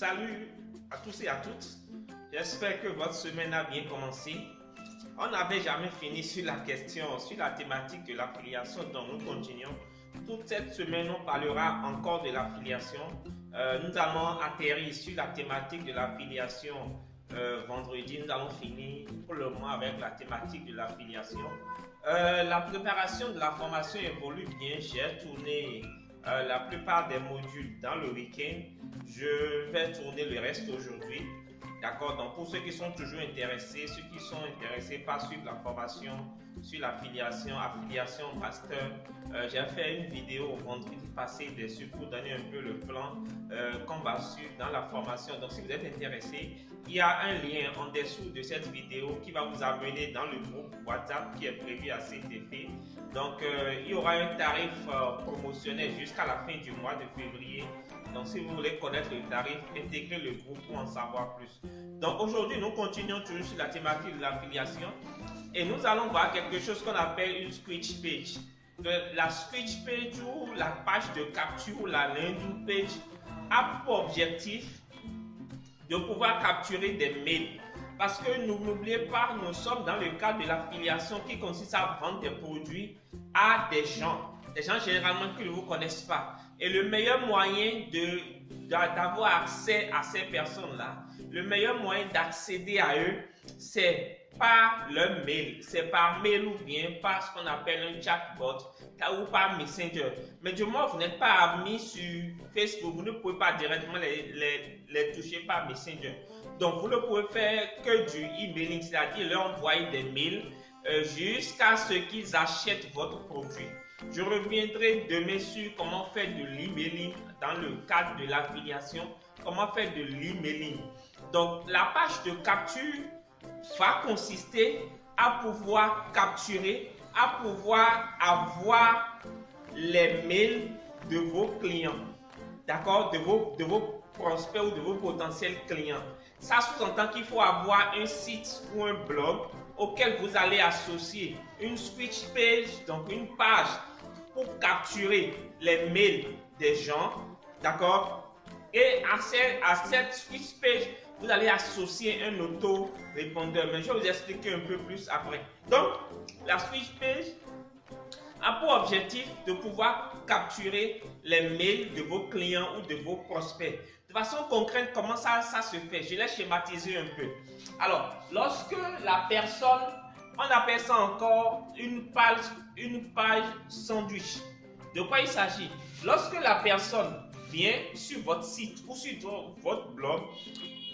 Salut à tous et à toutes. J'espère que votre semaine a bien commencé. On n'avait jamais fini sur la question, sur la thématique de l'affiliation, donc nous continuons. Toute cette semaine, on parlera encore de l'affiliation. Nous allons atterrir sur la thématique de l'affiliation vendredi. Nous allons finir pour le mois avec la thématique de l'affiliation. La préparation de la formation évolue bien. J'ai tourné la plupart des modules dans le week-end. Je vais tourner le reste aujourd'hui. D'accord, donc pour ceux qui sont toujours intéressés, ceux qui sont intéressés par suivre la formation sur l'affiliation, affiliation master, j'ai fait une vidéo vendredi passé dessus pour donner un peu le plan qu'on va suivre dans la formation. Donc si vous êtes intéressé, il y a un lien en dessous de cette vidéo qui va vous amener dans le groupe WhatsApp qui est prévu à cet effet. Donc il y aura un tarif promotionnel jusqu'à la fin du mois de février. Donc si vous voulez connaître le tarif, intégrez le groupe pour en savoir plus. Donc aujourd'hui, nous continuons toujours sur la thématique de l'affiliation et nous allons voir quelque chose qu'on appelle une scratch page. La scratch page ou la page de capture ou la landing page a pour objectif de pouvoir capturer des mails. Parce que n'oubliez pas, nous sommes dans le cadre de l'affiliation qui consiste à vendre des produits à des gens généralement qui ne vous connaissent pas. Et le meilleur moyen d'avoir accès à ces personnes-là, le meilleur moyen d'accéder à eux, c'est par leur mail. C'est par mail ou bien par ce qu'on appelle un chatbot ou par Messenger. Mais du moins, vous n'êtes pas amis sur Facebook, vous ne pouvez pas directement les toucher par Messenger. Donc, vous ne pouvez faire que du emailing, c'est-à-dire leur envoyer des mails jusqu'à ce qu'ils achètent votre produit. Je reviendrai demain sur comment faire de l'emailing dans le cadre de l'affiliation, comment faire de l'emailing. Donc, la page de capture va consister à pouvoir capturer, à pouvoir avoir les mails de vos clients, d'accord, de vos prospects ou de vos potentiels clients. Ça sous-entend qu'il faut avoir un site ou un blog auquel vous allez associer une switch page, donc une page pour capturer les mails des gens, d'accord? Et à cette switch page, vous allez associer un auto-répondeur. Mais je vais vous expliquer un peu plus après. Donc, la switch page a pour objectif de pouvoir capturer les mails de vos clients ou de vos prospects. De façon concrète, comment ça se fait? Je l'ai schématisé un peu. Alors, lorsque la personne, on appelle ça encore une page sandwich. De quoi il s'agit? Lorsque la personne vient sur votre site ou sur votre blog,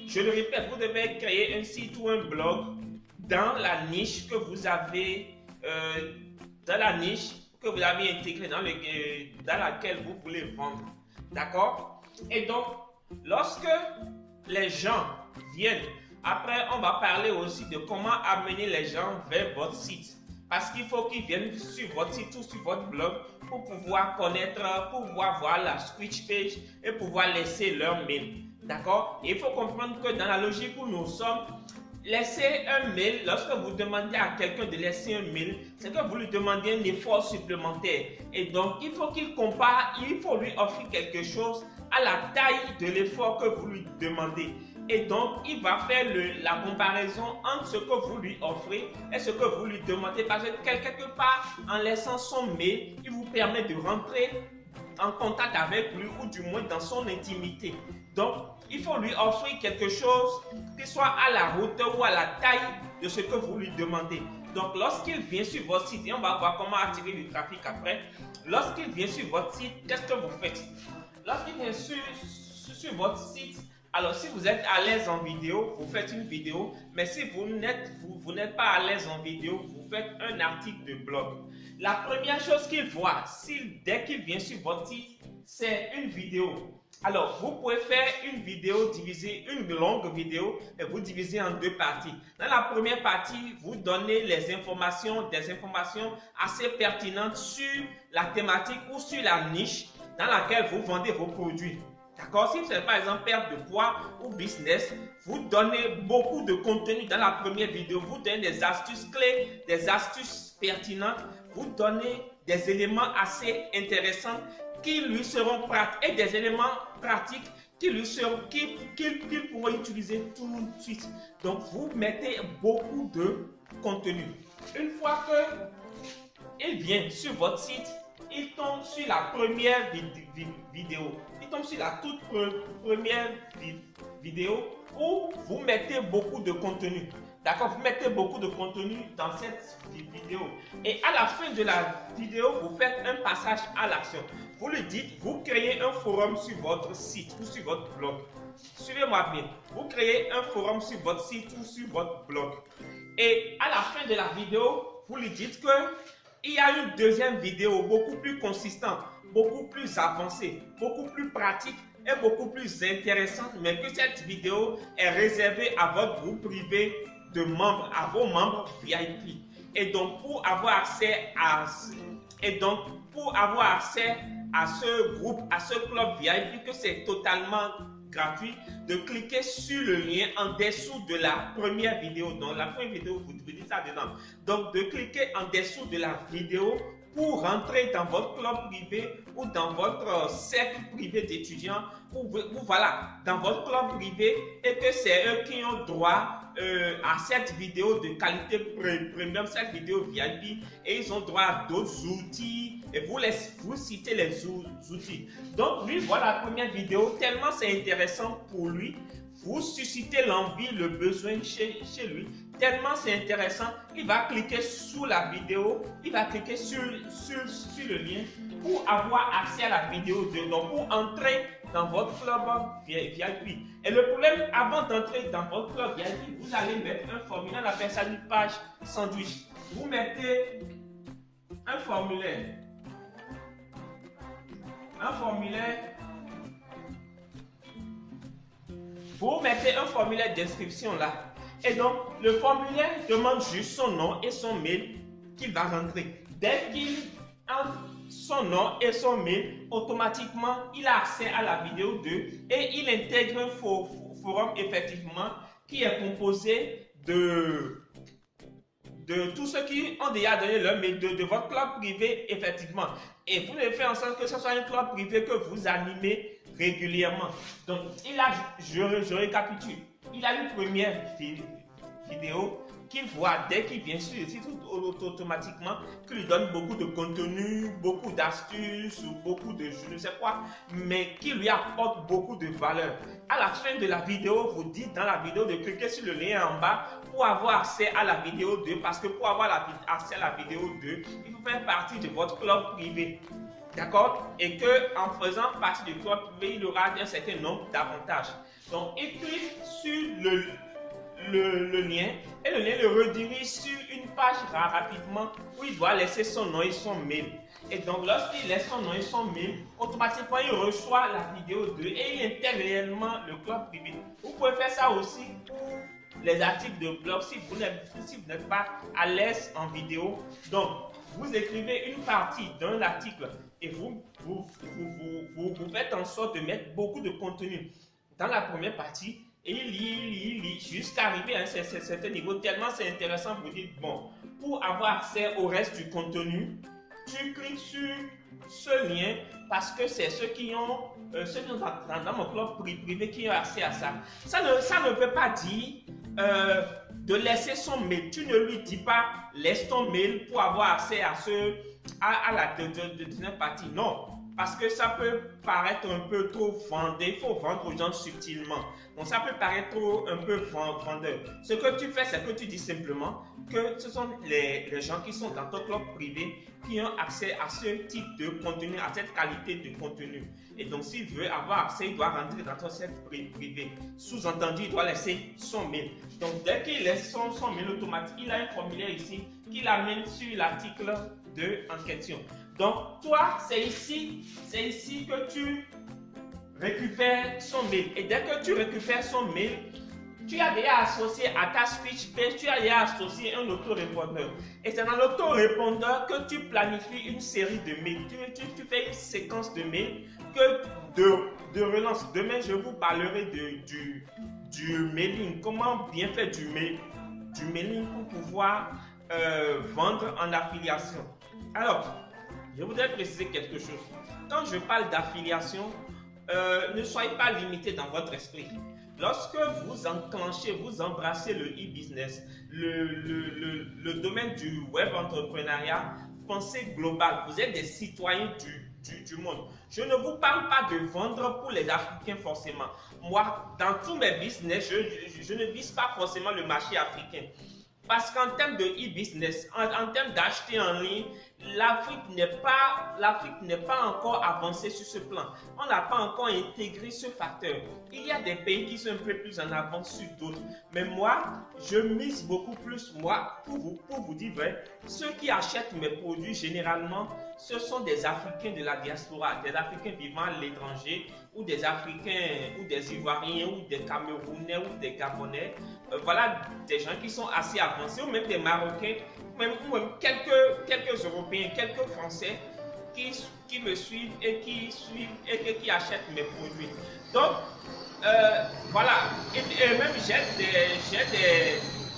je le répète, vous devez créer un site ou un blog dans la niche que vous avez intégrée, dans laquelle vous voulez vendre. D'accord? Et donc, lorsque les gens viennent, après on va parler aussi de comment amener les gens vers votre site. Parce qu'il faut qu'ils viennent sur votre site ou sur votre blog pour pouvoir connaître, pour pouvoir voir la switch page et pouvoir laisser leur mail. D'accord? Il faut comprendre que dans la logique où nous sommes, laisser un mail, lorsque vous demandez à quelqu'un de laisser un mail, c'est que vous lui demandez un effort supplémentaire. Et donc, il faut qu'il compare, il faut lui offrir quelque chose à la taille de l'effort que vous lui demandez. Et donc, il va faire la comparaison entre ce que vous lui offrez et ce que vous lui demandez. Parce que quelque part, en laissant son mail, il vous permet de rentrer en contact avec lui ou du moins dans son intimité. Donc, il faut lui offrir quelque chose qui soit à la hauteur ou à la taille de ce que vous lui demandez. Donc, lorsqu'il vient sur votre site, et on va voir comment attirer du trafic après, lorsqu'il vient sur votre site, qu'est-ce que vous faites? Lorsqu'il vient sur votre site, alors si vous êtes à l'aise en vidéo, vous faites une vidéo, mais si vous n'êtes pas à l'aise en vidéo, vous faites un article de blog. La première chose qu'il voit, dès qu'il vient sur votre site, c'est une vidéo. Alors, vous pouvez faire une vidéo divisée, une longue vidéo, et vous divisez en deux parties. Dans la première partie, vous donnez des informations assez pertinentes sur la thématique ou sur la niche dans laquelle vous vendez vos produits. D'accord? Si c'est par exemple perte de poids ou business, vous donnez beaucoup de contenu dans la première vidéo. Vous donnez des astuces clés, des astuces pertinentes. Vous donnez des éléments assez intéressants qui lui seront pratiques et des éléments pratiques qu'il pourra utiliser tout de suite. Donc, vous mettez beaucoup de contenu. Une fois qu'il vient sur votre site, il tombe sur la première vidéo. Il tombe sur la toute première vidéo où vous mettez beaucoup de contenu. D'accord, vous mettez beaucoup de contenu dans cette vidéo. Et à la fin de la vidéo, vous faites un passage à l'action. Vous le dites, vous créez un forum sur votre site ou sur votre blog. Suivez-moi bien. Vous créez un forum sur votre site ou sur votre blog. Et à la fin de la vidéo, vous lui dites qu'il y a une deuxième vidéo beaucoup plus consistante, beaucoup plus avancée, beaucoup plus pratique et beaucoup plus intéressante, mais que cette vidéo est réservée à votre groupe privé de membres, à vos membres VIP. Et donc, pour avoir accès à ce groupe, à ce club VIP, que c'est totalement gratuit, de cliquer sur le lien en dessous de la première vidéo. Donc, la première vidéo, vous dites ça dedans. Donc, de cliquer en dessous de la vidéo pour rentrer dans votre club privé ou dans votre cercle privé d'étudiants, ou voilà, dans votre club privé, et que c'est eux qui ont droit à cette vidéo de qualité premium, cette vidéo VIP, et ils ont droit à d'autres outils, et vous citez les outils. Donc lui, voilà la première vidéo, tellement c'est intéressant pour lui, vous suscitez l'envie, le besoin chez lui, tellement c'est intéressant, il va cliquer sous la vidéo, il va cliquer sur le lien pour avoir accès à la vidéo, donc pour entrer dans votre club VIP. Et le problème, avant d'entrer dans votre club VIP, vous allez mettre un formulaire, on appelle ça une page sandwich. Vous mettez un formulaire. Vous mettez un formulaire d'inscription là. Et donc, le formulaire demande juste son nom et son mail qu'il va rentrer. Dès qu'il entre son nom et son mail, automatiquement, il a accès à la vidéo 2 et il intègre un forum effectivement qui est composé de tous ceux qui ont déjà donné leur mail de votre club privé effectivement. Et vous devez faire en sorte que ce soit un club privé que vous animez régulièrement. Donc, je récapitule. Il a une première vidéo qu'il voit dès qu'il vient sur le site automatiquement, qui lui donne beaucoup de contenu, beaucoup d'astuces, beaucoup de je ne sais quoi, mais qui lui apporte beaucoup de valeur. À la fin de la vidéo, vous dites dans la vidéo de cliquer sur le lien en bas pour avoir accès à la vidéo 2, parce que pour avoir accès à la vidéo 2, il faut faire partie de votre club privé. D'accord? Et qu'en faisant partie du club privé, il aura un certain nombre d'avantages. Donc, il clique sur le lien et le lien le redirige sur une page rapidement où il doit laisser son nom et son mail. Et donc, lorsqu'il laisse son nom et son mail, automatiquement, il reçoit la vidéo 2 et il intègre réellement le club privé. Vous pouvez faire ça aussi pour les articles de blog si vous n'êtes pas à l'aise en vidéo. Donc, vous écrivez une partie d'un article et vous faites en sorte de mettre beaucoup de contenu dans la première partie. Et il lit jusqu'à arriver à un certain niveau, tellement c'est intéressant, vous dites, bon, pour avoir accès au reste du contenu, tu cliques sur ce lien parce que c'est ceux qui ont dans mon club privé qui ont accès à ça. Ça ne veut pas dire de laisser son mail. Tu ne lui dis pas, laisse ton mail pour avoir accès à la deuxième partie. Non. Parce que ça peut paraître un peu trop vendeur. Il faut vendre aux gens subtilement. Donc ça peut paraître un peu vendeur. Ce que tu fais, c'est que tu dis simplement que ce sont les gens qui sont dans ton club privé qui ont accès à ce type de contenu, à cette qualité de contenu. Et donc s'il veut avoir accès, il doit rentrer dans ton cercle privé. Sous-entendu, il doit laisser son mail. Donc dès qu'il laisse son mail automatique, il a un formulaire ici qui l'amène sur l'article 2 en question. Donc, toi, c'est ici que tu récupères son mail. Et dès que tu récupères son mail, tu as déjà associé à ta speech page, tu as déjà associé un autorépondeur. Et c'est dans l'autorépondeur que tu planifies une série de mails. Tu fais une séquence de mails de relance. Demain, je vous parlerai du mailing. Comment bien faire du mailing pour pouvoir vendre en affiliation. Alors, Je voudrais préciser quelque chose. Quand je parle d'affiliation, ne soyez pas limité dans votre esprit. Lorsque vous enclenchez, vous embrassez le e-business, le domaine du web entrepreneuriat, pensez global. Vous êtes des citoyens du monde. Je ne vous parle pas de vendre pour les Africains forcément. Moi, dans tous mes business, je ne vise pas forcément le marché africain. Parce qu'en termes de e-business, en termes d'acheter en ligne, l'Afrique n'est pas encore avancée sur ce plan. On n'a pas encore intégré ce facteur. Il y a des pays qui sont un peu plus en avance sur d'autres. Mais moi, je mise beaucoup plus, pour vous dire vrai, ceux qui achètent mes produits, généralement, ce sont des Africains de la diaspora, des Africains vivant à l'étranger, ou des Africains, ou des Ivoiriens, ou des Camerounais, ou des Gabonais. Voilà des gens qui sont assez avancés, ou même des Marocains, ou même quelques Européens, quelques Français qui me suivent et qui achètent mes produits. Donc, voilà. Et même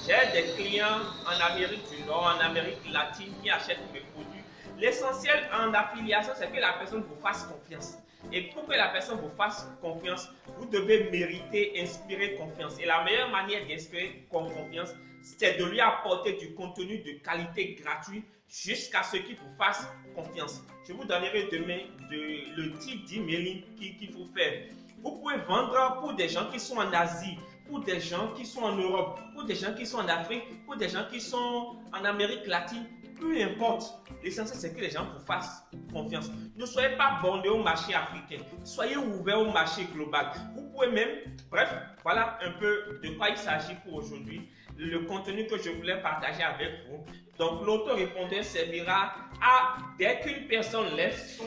j'ai des clients en Amérique du Nord, en Amérique latine qui achètent mes produits. L'essentiel en affiliation, c'est que la personne vous fasse confiance. Et pour que la personne vous fasse confiance, vous devez mériter, inspirer confiance. Et la meilleure manière d'inspirer confiance, c'est de lui apporter du contenu de qualité gratuit jusqu'à ce qu'il vous fasse confiance. Je vous donnerai demain le type d'emailing qu'il faut faire. Vous pouvez vendre pour des gens qui sont en Asie, pour des gens qui sont en Europe, pour des gens qui sont en Afrique, pour des gens qui sont en Amérique latine. Peu importe, l'essentiel c'est que les gens vous fassent confiance. Ne soyez pas borné au marché africain, soyez ouvert au marché global. Vous pouvez même, bref, voilà un peu de quoi il s'agit pour aujourd'hui. Le contenu que je voulais partager avec vous. Donc l'autorépondeur servira à, dès qu'une personne laisse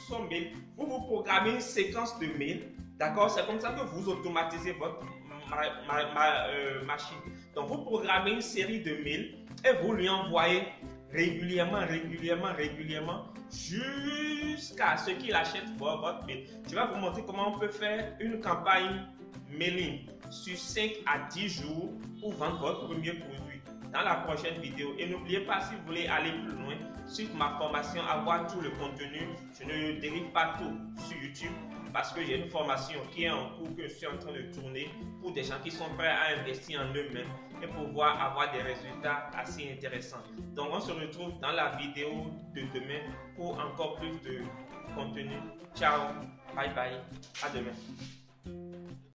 son mail, vous programmez une séquence de mails. D'accord, c'est comme ça que vous automatisez votre machine. Donc vous programmez une série de mails et vous lui envoyez régulièrement, jusqu'à ce qu'il achète votre mail. Je vais vous montrer comment on peut faire une campagne mailing sur 5 à 10 jours pour vendre votre premier produit dans la prochaine vidéo. Et n'oubliez pas, si vous voulez aller plus loin, suivre ma formation, avoir tout le contenu. Je ne dérive pas tout sur YouTube parce que j'ai une formation qui est en cours, que je suis en train de tourner pour des gens qui sont prêts à investir en eux-mêmes et pouvoir avoir des résultats assez intéressants. Donc on se retrouve dans la vidéo de demain pour encore plus de contenu. Ciao, bye bye, à demain.